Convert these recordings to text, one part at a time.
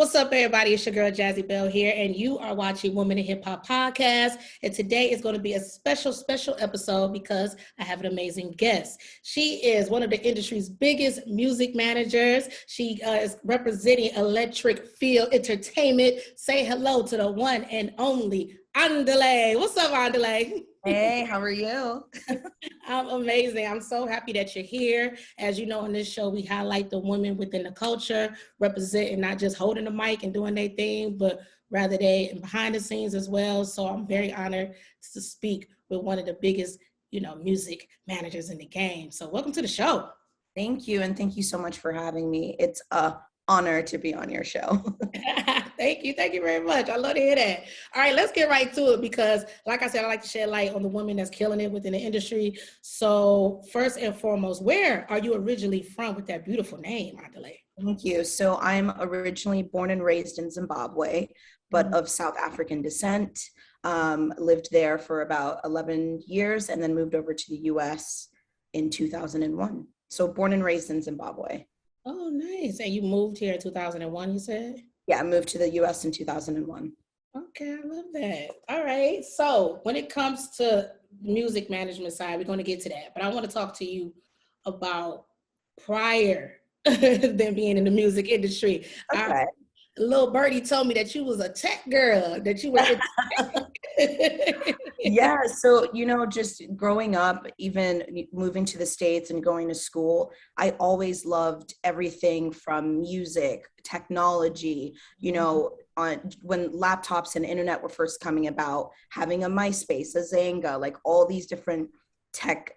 What's up, everybody? It's your girl, Jazzie Belle here, and you are watching Women in Hip Hop Podcast. And today is going to be a special episode because I have an amazing guest. She is one of the industry's biggest music managers. She is representing Electric Field Entertainment. Say hello to the one and only Andile. What's up, Andile? Hey, how are you? I'm amazing. I'm so happy that you're here. As you know, on this show, we highlight the women within the culture, representing, not just holding the mic and doing their thing, but rather they behind the scenes as well. So I'm very honored to speak with one of the biggest, music managers in the game. So welcome to the show. Thank you. And thank you so much for having me. It's an honor to be on your show. Thank you very much. I love to hear that. All right, let's get right to it because, like I said, I like to shed light on the women that's killing it within the industry. So first and foremost, where are you originally from with that beautiful name, Andile? Thank you. So I'm originally born and raised in Zimbabwe, but of South African descent. Lived there for about 11 years and then moved over to the US in 2001. So born and raised in Zimbabwe. Oh, nice. And you moved here in 2001, you said? Yeah, I moved to the US in 2001. Okay, I love that. All right. So when it comes to music management side, we're going to get to that. But I want to talk to you about prior than being in the music industry. Okay. Little birdie told me that you was a tech girl, that you were Yeah, so just growing up, even moving to the States and going to school, I always loved everything from music, technology, when laptops and internet were first coming about, having a MySpace, a Zanga, like all these different tech,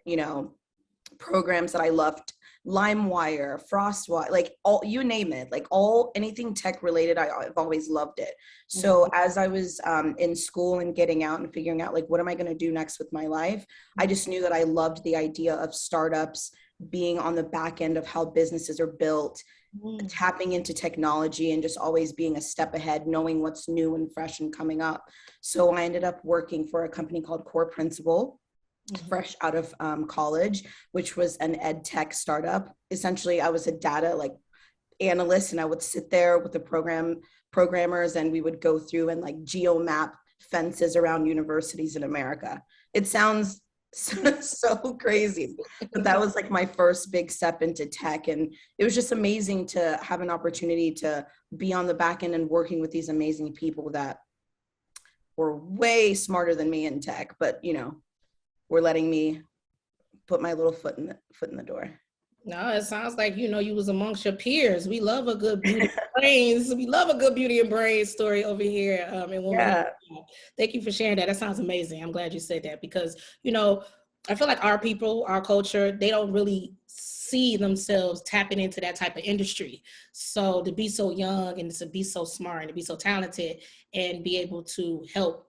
programs that I loved. LimeWire, FrostWire, like all, you name it, like anything tech related, I've always loved it. So as I was in school and getting out and figuring out like, what am I going to do next with my life? I just knew that I loved the idea of startups, being on the back end of how businesses are built, tapping into technology and just always being a step ahead, knowing what's new and fresh and coming up. So I ended up working for a company called Core Principal, fresh out of college, which was an ed tech startup. Essentially, I was a data analyst, and I would sit there with the programmers, and we would go through and geomap fences around universities in America. It sounds so crazy, but that was my first big step into tech, and it was just amazing to have an opportunity to be on the back end and working with these amazing people that were way smarter than me in tech, but were letting me put my little foot in the door. No, it sounds like, you was amongst your peers. We love a good beauty and brains. We love a good beauty and brains story over here. Thank you for sharing that. That sounds amazing. I'm glad you said that because, I feel like our people, our culture, they don't really see themselves tapping into that type of industry. So to be so young and to be so smart and to be so talented and be able to help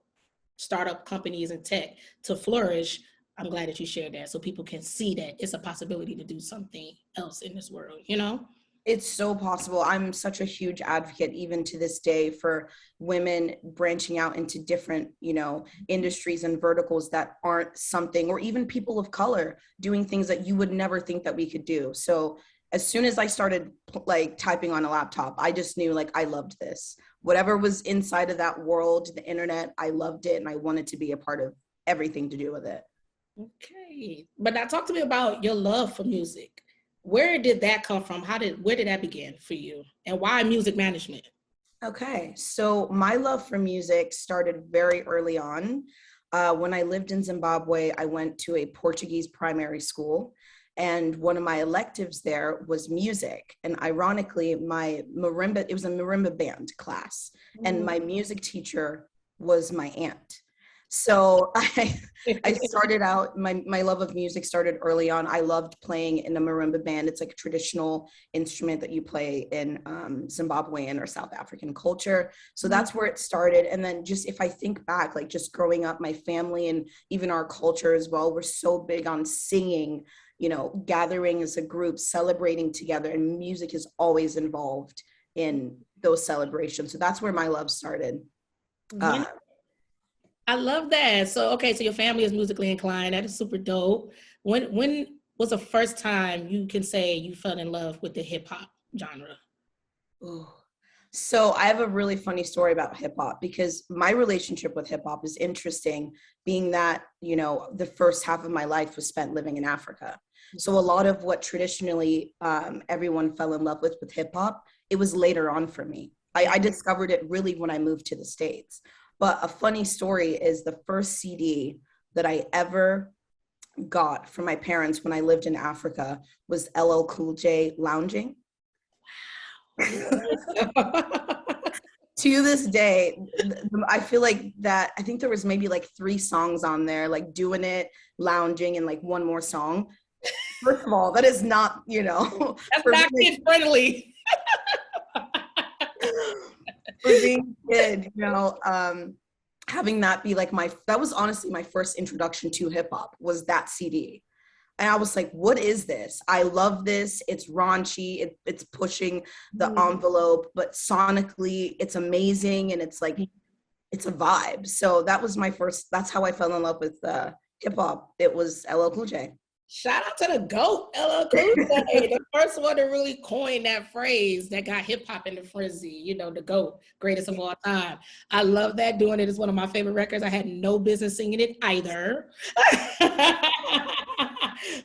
startup companies and tech to flourish, I'm glad that you shared that so people can see that it's a possibility to do something else in this world, It's so possible. I'm such a huge advocate even to this day for women branching out into different, industries and verticals that aren't something, or even people of color doing things that you would never think that we could do. So as soon as I started typing on a laptop, I just knew I loved this. Whatever was inside of that world, the internet, I loved it and I wanted to be a part of everything to do with it. Okay. But now talk to me about your love for music. Where did that come from? Where did that begin for you? And why music management? Okay. So my love for music started very early on. When I lived in Zimbabwe, I went to a Portuguese primary school. And one of my electives there was music. And ironically, it was a marimba band class. And my music teacher was my aunt. So I started out, my love of music started early on. I loved playing in a marimba band. It's a traditional instrument that you play in Zimbabwean or South African culture. So that's where it started. And then just if I think back, just growing up, my family and even our culture as well, we're so big on singing, gathering as a group, celebrating together, and music is always involved in those celebrations. So that's where my love started. I love that. So your family is musically inclined. That is super dope. When was the first time you can say you fell in love with the hip hop genre? Ooh. So I have a really funny story about hip hop because my relationship with hip hop is interesting, being that, the first half of my life was spent living in Africa. So a lot of what traditionally everyone fell in love with hip hop, it was later on for me. I discovered it really when I moved to the States. But a funny story is the first CD that I ever got from my parents when I lived in Africa was LL Cool J Lounging. To this day, I feel like that, I think there was maybe like 3 songs on there, like Doing It, Lounging, and like one more song. First of all, that is not, that's not kid friendly. For being a kid, having that be like that was honestly my first introduction to hip hop, was that CD. And I was like, what is this? I love this. It's raunchy. It's pushing the envelope, but sonically it's amazing. And it's like, it's a vibe. So that's how I fell in love with hip hop. It was LL Cool J. Shout out to the GOAT, LL Cool J, the first one to really coin that phrase that got hip hop in the frenzy, the GOAT, greatest of all time. I love that. Doing It is one of my favorite records. I had no business singing it either.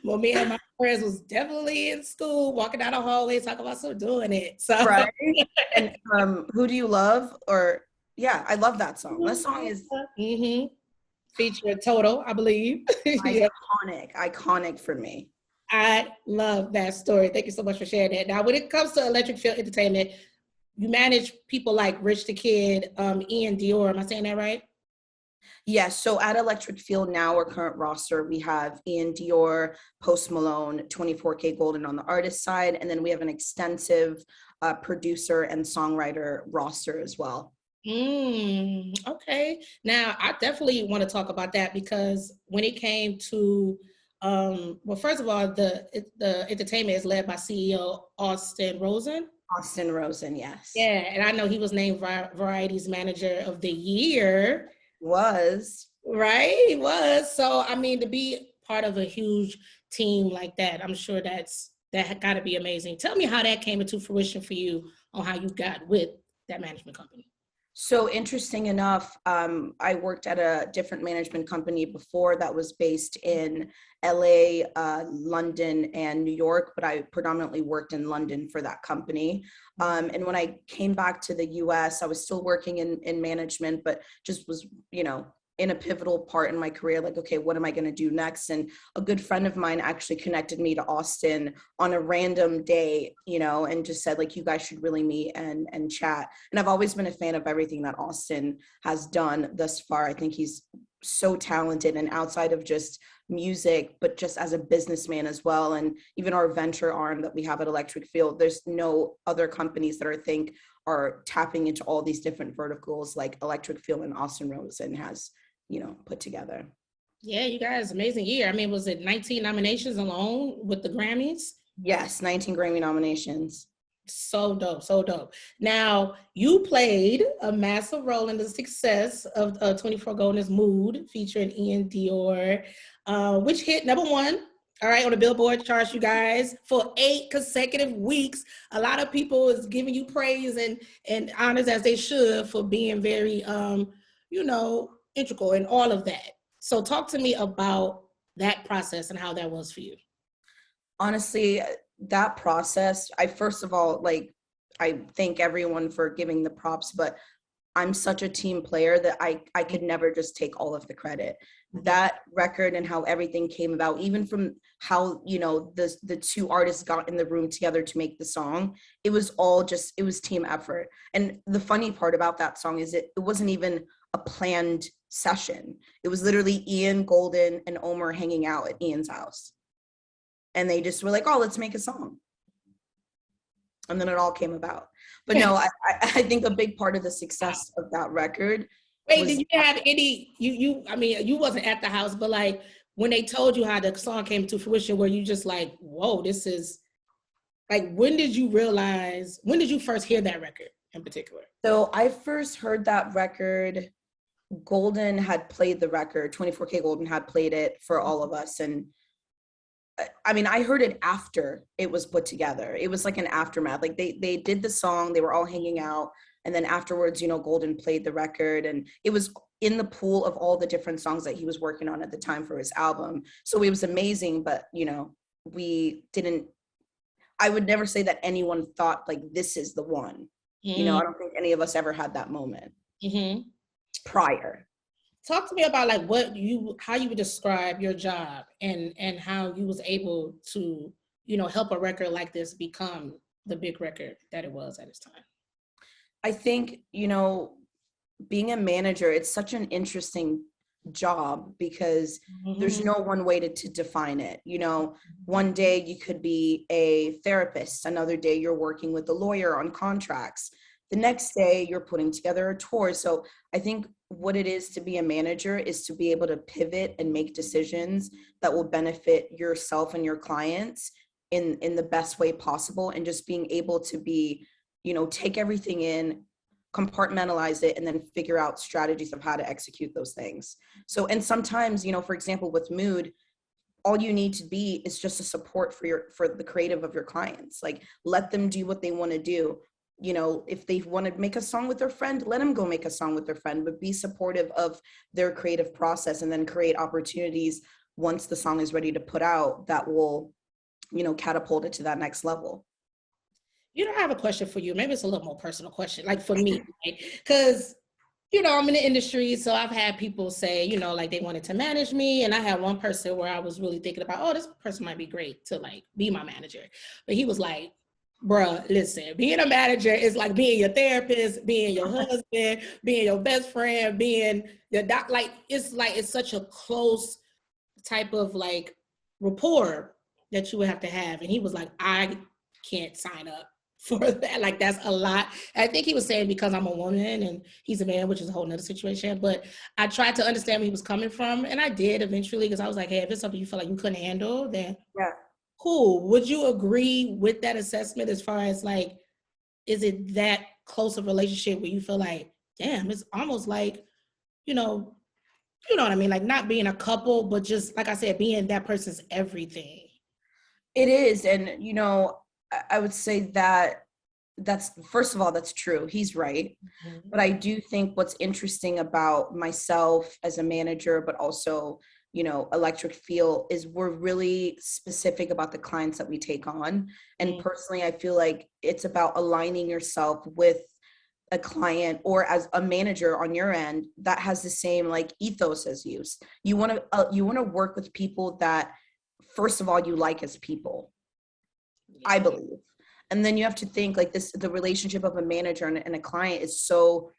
Well, me and my friends was definitely in school, walking down the hallway, talking about some Doing It. So, right. And Who Do You Love? I love that song. That song is featuring Toto, I believe. Iconic for me. I love that story. Thank you so much for sharing that. Now, when it comes to Electric Field Entertainment, you manage people like Rich the Kid, Iann Dior. Am I saying that right? Yes. So at Electric Field now, our current roster, we have Iann Dior, Post Malone, 24K Golden on the artist side, and then we have an extensive producer and songwriter roster as well. Okay. Now, I definitely want to talk about that, because when it came to, well, first of all, the entertainment is led by CEO Austin Rosen. Austin Rosen, yes. Yeah, and I know he was named Variety's Manager of the Year. Was. Right, he was. So, I mean, to be part of a huge team like that, I'm sure that got to be amazing. Tell me how that came into fruition for you, on how you got with that management company. So interesting enough, I worked at a different management company before that was based in LA, London, and New York, but I predominantly worked in London for that company. And when I came back to the US, I was still working in management, but just was, in a pivotal part in my career, like, okay, what am I going to do next? And a good friend of mine actually connected me to Austin on a random day, and just said, like, you guys should really meet and chat. And I've always been a fan of everything that Austin has done thus far. I think he's so talented, and outside of just music, but just as a businessman as well. And even our venture arm that we have at Electric Field, there's no other companies that I think are tapping into all these different verticals like Electric Field and Austin Rosen has put together. Yeah, you guys, amazing year. I mean, was it 19 nominations alone with the Grammys? Yes, 19 Grammy nominations. So dope, so dope. Now, you played a massive role in the success of 24 Golden's Mood, featuring Iann Dior, which hit number 1, all right, on the Billboard charts, you guys, for 8 consecutive weeks. A lot of people is giving you praise and honors, as they should, for being very, integral in all of that. So talk to me about that process and how that was for you. Honestly, that process, first of all, I thank everyone for giving the props, but I'm such a team player that I could never just take all of the credit. That record and how everything came about, even from how, the 2 artists got in the room together to make the song, it was team effort. And the funny part about that song is it wasn't even a planned session. It was literally Iann, Golden, and Omer hanging out at Ian's house. And they just were like, oh, let's make a song. And then it all came about. But no, I think a big part of the success of that record. Wait, did you have any, I mean, you wasn't at the house, but like when they told you how the song came to fruition, were you just like, whoa, this is, like, when did you first hear that record in particular? So I first heard that record, Golden had played the record, 24K Golden had played it for all of us. And I mean, I heard it after it was put together. It was like an aftermath. Like they did the song, they were all hanging out, and then afterwards, you know, Golden played the record, and it was in the pool of all the different songs that he was working on at the time for his album. So it was amazing, but you know, we didn't. I would never say that anyone thought like this is the one. You know, I don't think any of us ever had that moment prior. Talk to me about like how you would describe your job and how you was able to, you know, help a record like this become the big record that it was at its time. I think, you know, being a manager, it's such an interesting job because there's no one way to define it. You know, one day you could be a therapist, another day you're working with a lawyer on contracts. The next day you're putting together a tour. So I think what it is to be a manager is to be able to pivot and make decisions that will benefit yourself and your clients in the best way possible, and just being able to be, you know, take everything in, compartmentalize it, and then figure out strategies of how to execute those things. So, and sometimes, you know, for example, with mood, all you need to be is just a support for the creative of your clients. Like, let them do what they want to do. You know, if they want to make a song with their friend, let them go make a song with their friend, but be supportive of their creative process, and then create opportunities once the song is ready to put out that will, you know, catapult it to that next level. You know, I have a question for you. Maybe it's a little more personal question, like for me, because, you know, I'm in the industry, so I've had people say, you know, like they wanted to manage me, and I had one person where I was really thinking about, oh, this person might be great to like be my manager, but he was like, bruh, listen, being a manager is like being your therapist, being your husband, being your best friend, being your doc. Like it's such a close type of like rapport that you would have to have. And he was like, I can't sign up for that. Like that's a lot. I think he was saying because I'm a woman and he's a man, which is a whole nother situation. But I tried to understand where he was coming from, and I did eventually, because I was like, hey, if it's something you feel like you couldn't handle, then cool. Would you agree with that assessment as far as like, is it that close of relationship where you feel like, damn, it's almost like, you know what I mean? Like not being a couple, but just like I said, being that person's everything. It is. And, you know, I would say that that's, first of all, that's true. He's right. But I do think what's interesting about myself as a manager, but also, you know, Electric Feel, is we're really specific about the clients that we take on. And personally, I feel like it's about aligning yourself with a client, or as a manager on your end that has the same like ethos as you. You want to work with people that, first of all, you like as people, I believe. And then you have to think like this, the relationship of a manager and a client is so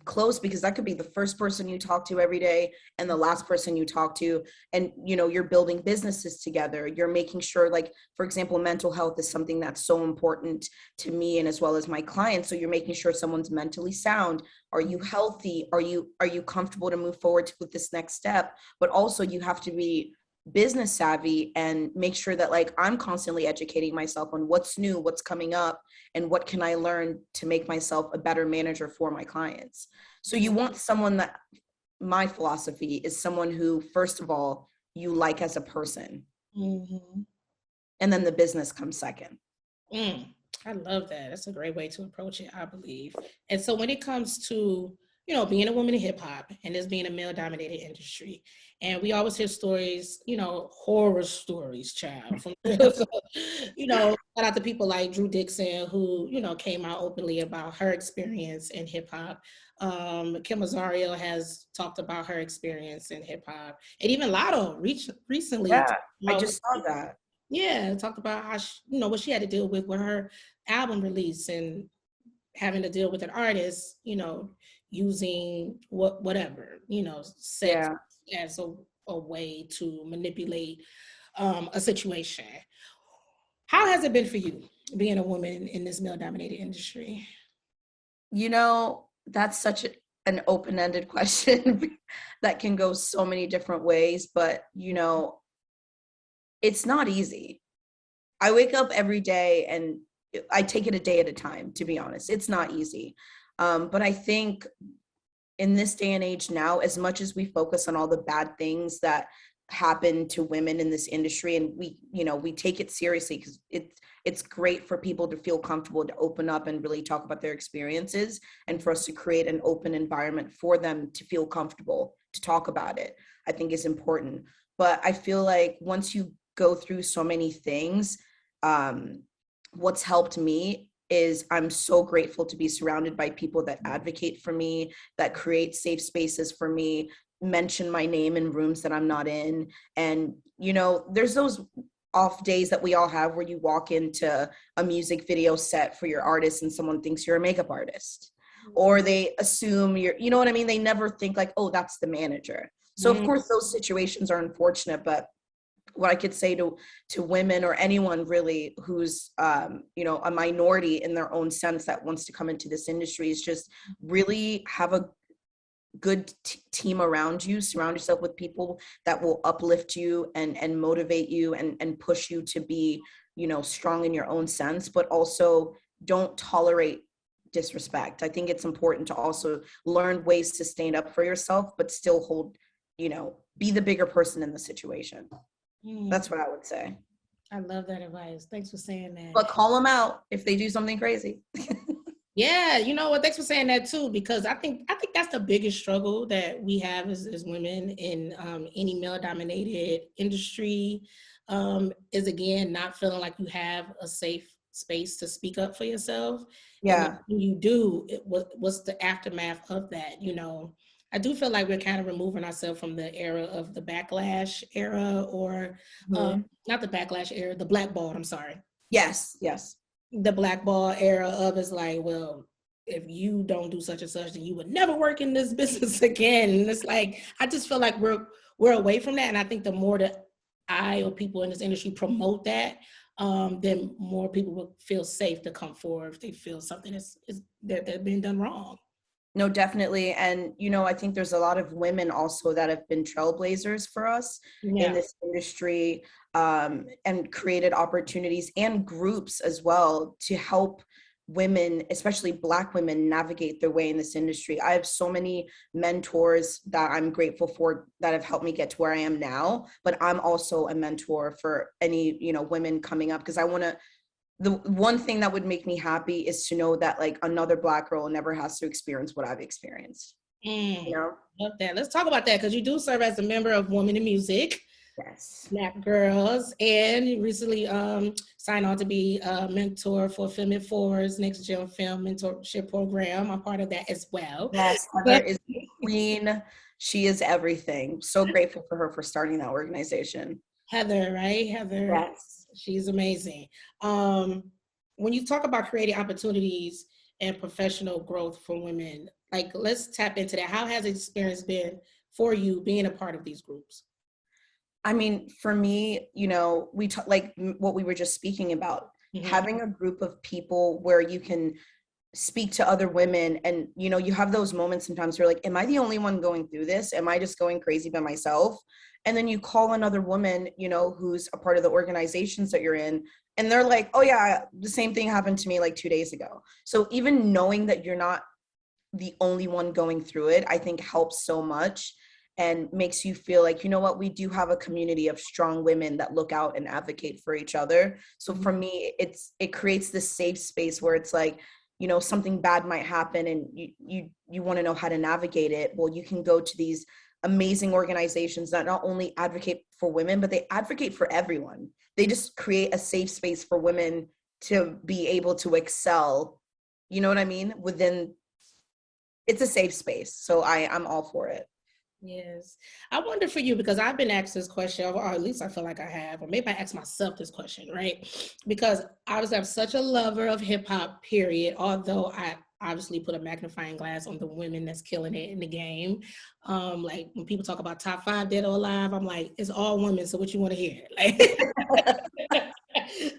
close, because that could be the first person you talk to every day and the last person you talk to. And, you know, you're building businesses together. You're making sure, like, for example, mental health is something that's so important to me and as well as my clients. So you're making sure someone's mentally sound. Are you healthy? Are you comfortable to move forward with this next step? But also you have to be business savvy and make sure that like I'm constantly educating myself on what's new, what's coming up, and what can I learn to make myself a better manager for my clients. So you want someone that, my philosophy is someone who, first of all, you like as a person, and then the business comes second. I love that. That's a great way to approach it, I believe. And so when it comes to, you know, being a woman in hip hop and this being a male dominated industry, and we always hear stories, you know, horror stories, child. From, you know, shout out to people like Drew Dixon, who, you know, came out openly about her experience in hip hop. Kim Azario has talked about her experience in hip hop, and even Lotto recently. Yeah, I just saw that. Yeah, talked about how you know what she had to deal with her album release and having to deal with an artist, you know, using whatever, you know, sex as a way to manipulate a situation. How has it been for you being a woman in this male-dominated industry? You know, that's such an open-ended question that can go so many different ways, but you know, it's not easy. I wake up every day and I take it a day at a time, to be honest. It's not easy. But I think in this day and age now, as much as we focus on all the bad things that happen to women in this industry, and we take it seriously because it's great for people to feel comfortable to open up and really talk about their experiences, and for us to create an open environment for them to feel comfortable to talk about it, I think is important. But I feel like once you go through so many things, what's helped me is I'm so grateful to be surrounded by people that advocate for me, that create safe spaces for me, mention my name in rooms that I'm not in. And, there's those off days that we all have where you walk into a music video set for your artist and someone thinks you're a makeup artist, or they assume you know what I mean? They never think like, oh, that's the manager. So of course those situations are unfortunate, but what I could say to women or anyone really who's a minority in their own sense that wants to come into this industry is just really have a good team around you. Surround yourself with people that will uplift you and motivate you and push you to be, strong in your own sense, but also don't tolerate disrespect. I think it's important to also learn ways to stand up for yourself, but still hold, be the bigger person in the situation. That's what I would say. I love that advice. Thanks for saying that. But call them out if they do something crazy. Yeah, you know what? Thanks for saying that too, because I think that's the biggest struggle that we have as women in any male-dominated industry, is again not feeling like you have a safe space to speak up for yourself. Yeah. And when you do, what's the aftermath of that? I do feel like we're kind of removing ourselves from the era of the backlash era, or not the backlash era, the blackball. I'm sorry. Yes. The blackball era of is like, well, if you don't do such and such, then you would never work in this business again. And it's like, I just feel like we're away from that. And I think the more that I or people in this industry promote that, then more people will feel safe to come forward if they feel something is they're being done wrong. No, definitely. And, I think there's a lot of women also that have been trailblazers for us in this industry, and created opportunities and groups as well to help women, especially Black women, navigate their way in this industry. I have so many mentors that I'm grateful for that have helped me get to where I am now, but I'm also a mentor for any, women coming up, because the one thing that would make me happy is to know that like another Black girl never has to experience what I've experienced. Love that. Let's talk about that, because you do serve as a member of Women in Music. Yes. NapGirls, and you recently signed on to be a mentor for Femme It Forward's next Gem Femme mentorship program. I'm part of that as well. Yes, Heather is the queen. She is everything. So grateful for her for starting that organization. Heather, right? Heather. Yes. She's amazing. When you talk about creating opportunities and professional growth for women, like let's tap into that. How has the experience been for you being a part of these groups? I mean, for me, we like what we were just speaking about, having a group of people where you can speak to other women, and you have those moments sometimes where you're like, am I the only one going through this? Am I just going crazy by myself? And then you call another woman, who's a part of the organizations that you're in, and they're like, oh yeah, the same thing happened to me like 2 days ago. So even knowing that you're not the only one going through it, I think helps so much, and makes you feel like, what, we do have a community of strong women that look out and advocate for each other. So for me, it creates this safe space where it's like, something bad might happen and you want to know how to navigate it. Well, you can go to these amazing organizations that not only advocate for women, but they advocate for everyone. They just create a safe space for women to be able to excel. You know what I mean? It's a safe space. So I'm all for it. Yes. I wonder for you, because I've been asked this question, or at least I feel like I have, or maybe I ask myself this question, right? Because obviously I'm such a lover of hip hop, period, although I obviously put a magnifying glass on the women that's killing it in the game. Like when people talk about top 5 dead or alive, I'm like, it's all women, so what you want to hear? Like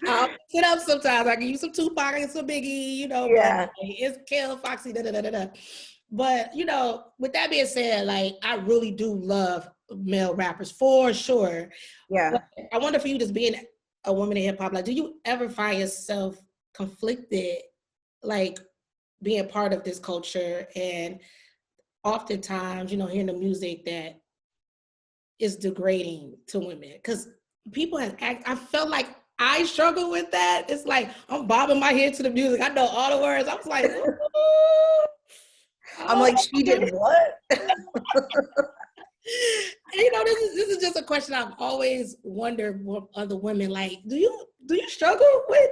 I'll sit up sometimes. I can use some Tupac and some Biggie, but like, it's Kill, Foxy, da-da-da-da-da. But, with that being said, like, I really do love male rappers for sure. Yeah. But I wonder for you, just being a woman in hip hop, like, do you ever find yourself conflicted, like, being part of this culture? And oftentimes, hearing the music that is degrading to women? Because people have I felt like I struggle with that. It's like I'm bobbing my head to the music. I know all the words. I was like, ooh. I'm like, she did what? You know, this is just a question I've always wondered with other women. Like, do you struggle with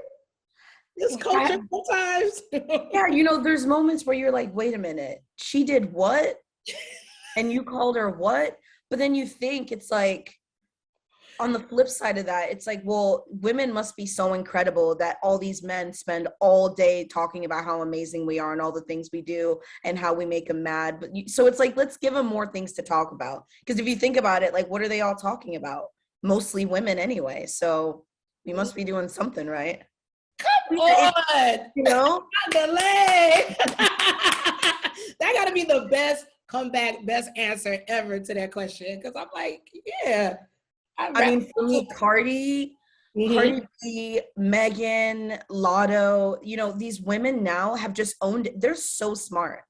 this culture sometimes? Yeah, you know, there's moments where you're like, wait a minute, she did what? And you called her what? But then you think it's like, on the flip side of that, it's like, well, women must be so incredible that all these men spend all day talking about how amazing we are and all the things we do and how we make them mad. But so it's like, let's give them more things to talk about. Because if you think about it, like, what are they all talking about? Mostly women anyway. So we must be doing something right. Come on, you know, Andile. That got to be the best comeback, best answer ever to that question. Because I'm like, yeah. I mean, for me, Cardi B, Megan, Lotto, you know, these women now have just owned it. They're so smart.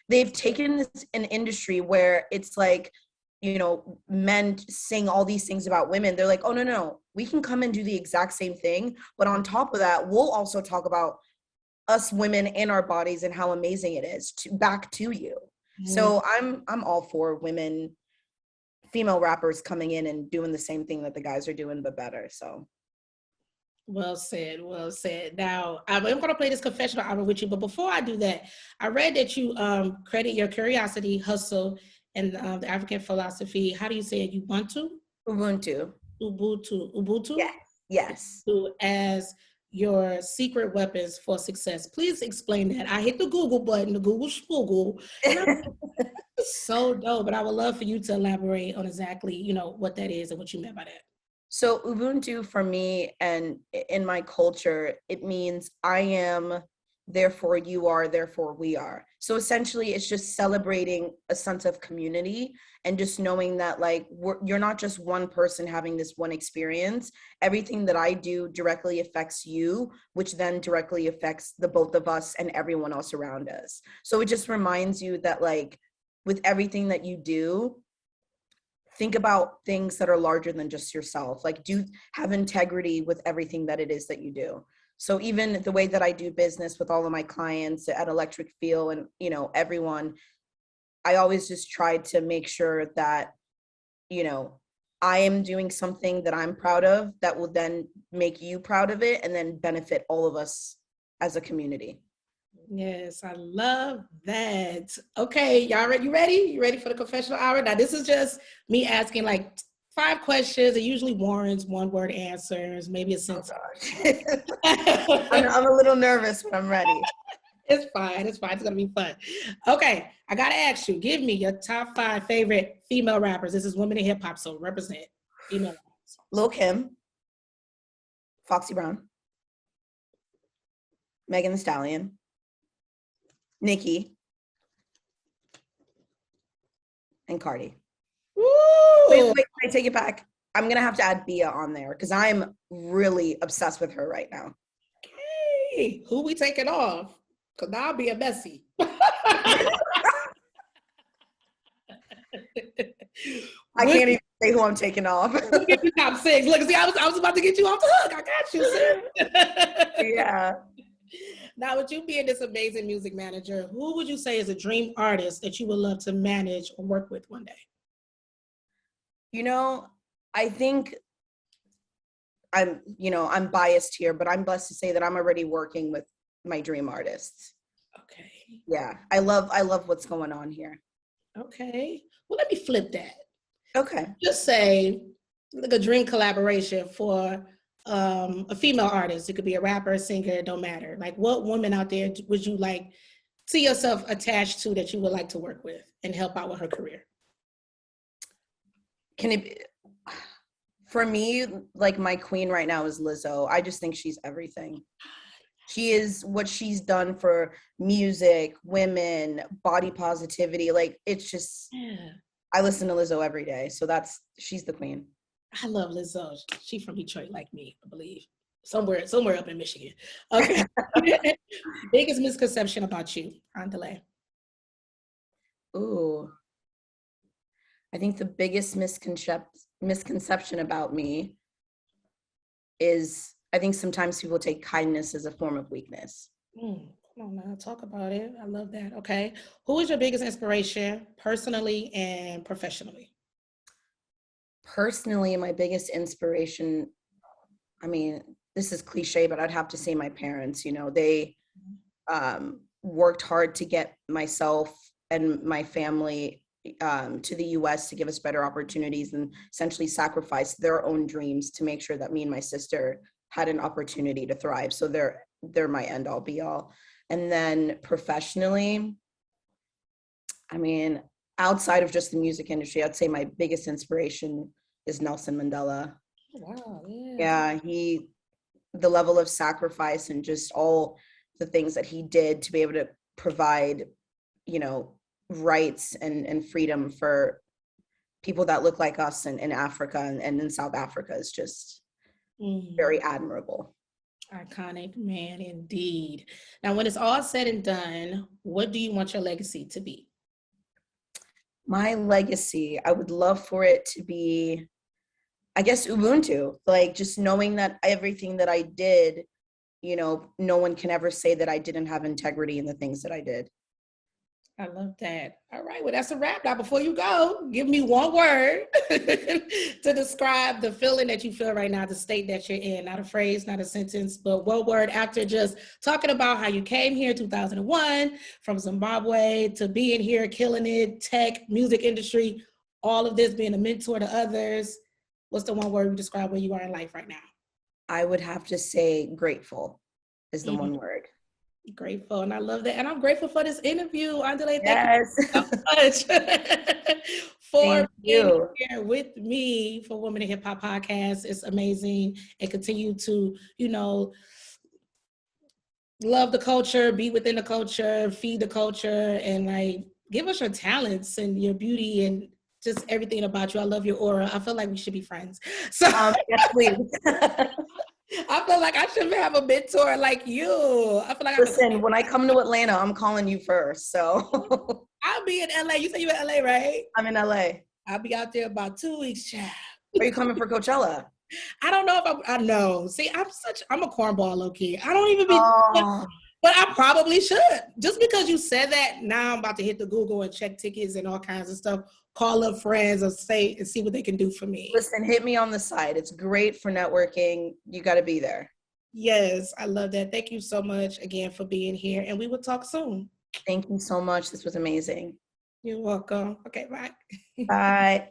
They've taken an industry where it's like, you know, men sing all these things about women. They're like, oh, no, we can come and do the exact same thing. But on top of that, we'll also talk about us women in our bodies and how amazing it is back to you. So I'm all for women, female rappers coming in and doing the same thing that the guys are doing, but better. So well said. Now I'm going to play this confessional hour with you, but before I do that, I read that you credit your curiosity, hustle, and the African philosophy. How do you say it? Ubuntu. Yes. As your secret weapons for success. Please explain that. I hit the Google button, the Google schmoogle. So dope, but I would love for you to elaborate on exactly, you know, what that is and what you meant by that. So Ubuntu for me and in my culture, it means I am, therefore you are, therefore we are. So essentially it's just celebrating a sense of community and just knowing that like you're not just one person having this one experience. Everything that I do directly affects you, which then directly affects the both of us and everyone else around us. So it just reminds you that like, with everything that you do, think about things that are larger than just yourself. Like, do have integrity with everything that it is that you do. So even the way that I do business with all of my clients at Electric Feel and, you know, everyone, I always just try to make sure that, you know, I am doing something that I'm proud of that will then make you proud of it and then benefit all of us as a community. Yes, I love that. Okay, y'all ready? You ready? You ready for the confessional hour? Now, this is just me asking like 5 questions. It usually warrants one-word answers, maybe a sentence. Oh, I'm a little nervous, but I'm ready. It's fine. It's fine. It's going to be fun. Okay, I got to ask you, give me your top 5 favorite female rappers. This is women in hip-hop, so represent female rappers. Lil' Kim, Foxy Brown, Megan Thee Stallion, Nicki, and Cardi. Wait, I take it back. I'm going to have to add Bia on there because I'm really obsessed with her right now. Okay, who we taking off? Because now I'll be a messy. I can't even say who I'm taking off. We'll get you top 6. Look, see, I was about to get you off the hook. I got you, sir. Yeah. Now, with you being this amazing music manager, who would you say is a dream artist that you would love to manage or work with one day? You know, I think I'm biased here, but I'm blessed to say that I'm already working with my dream artists. Okay. Yeah, I love what's going on here. Okay. Well, let me flip that. Okay. Just say like a dream collaboration for a female artist. It could be a rapper, a singer, it don't matter. Like, what woman out there would you like see yourself attached to that you would like to work with and help out with her career? Can it be, for me, like my queen right now is Lizzo. I just think she's everything. She is what she's done for music, women, body positivity. Like, it's just, yeah. I listen to Lizzo every day. So she's the queen. I love Lizzo. She's from Detroit like me, I believe. Somewhere up in Michigan. Okay. Biggest misconception about you, Andile? Ooh. I think the biggest misconception about me is I think sometimes people take kindness as a form of weakness. Come on now, talk about it. I love that. Okay. Who is your biggest inspiration personally and professionally? Personally, my biggest inspiration, I mean, this is cliche, but I'd have to say my parents. You know, they worked hard to get myself and my family to the US to give us better opportunities, and essentially sacrificed their own dreams to make sure that me and my sister had an opportunity to thrive. So they're my end all be all. And then professionally, I mean, outside of just the music industry, I'd say my biggest inspiration is Nelson Mandela. Wow, yeah. Yeah, the level of sacrifice and just all the things that he did to be able to provide, you know, rights and freedom for people that look like us in Africa and in South Africa is just very admirable. Iconic man, indeed. Now, when it's all said and done, what do you want your legacy to be? My legacy, I would love for it to be, I guess, Ubuntu, like just knowing that everything that I did, you know, no one can ever say that I didn't have integrity in the things that I did. I love that. All right, well, that's a wrap. Now, before you go, give me one word to describe the feeling that you feel right now, the state that you're in. Not a phrase, not a sentence, but one word after just talking about how you came here in 2001 from Zimbabwe to being here, killing it, tech, music industry, all of this, being a mentor to others. What's the one word you describe where you are in life right now? I would have to say grateful is the one word. Grateful, and I love that. And I'm grateful for this interview, Andile. Yes. Thank you so much for being here with me for Women in Hip Hop Podcast. It's amazing, and continue to, you know, love the culture, be within the culture, feed the culture, and like give us your talents and your beauty and just everything about you. I love your aura. I feel like we should be friends. So yes, please. I feel like I should have a mentor like you. I feel like listen, when I come to Atlanta, I'm calling you first. So I'll be in LA. You say you're in LA, right? I'm in LA. I'll be out there about 2 weeks, child. Are you coming for Coachella? I don't know if I know. See, I'm a cornball low key. I don't even be, but I probably should. Just because you said that, now I'm about to hit the Google and check tickets and all kinds of stuff. Call up friends and see what they can do for me. Listen, hit me on the side. It's great for networking. You got to be there. Yes, I love that. Thank you so much again for being here, and we will talk soon. Thank you so much. This was amazing. You're welcome. Okay, bye. Bye.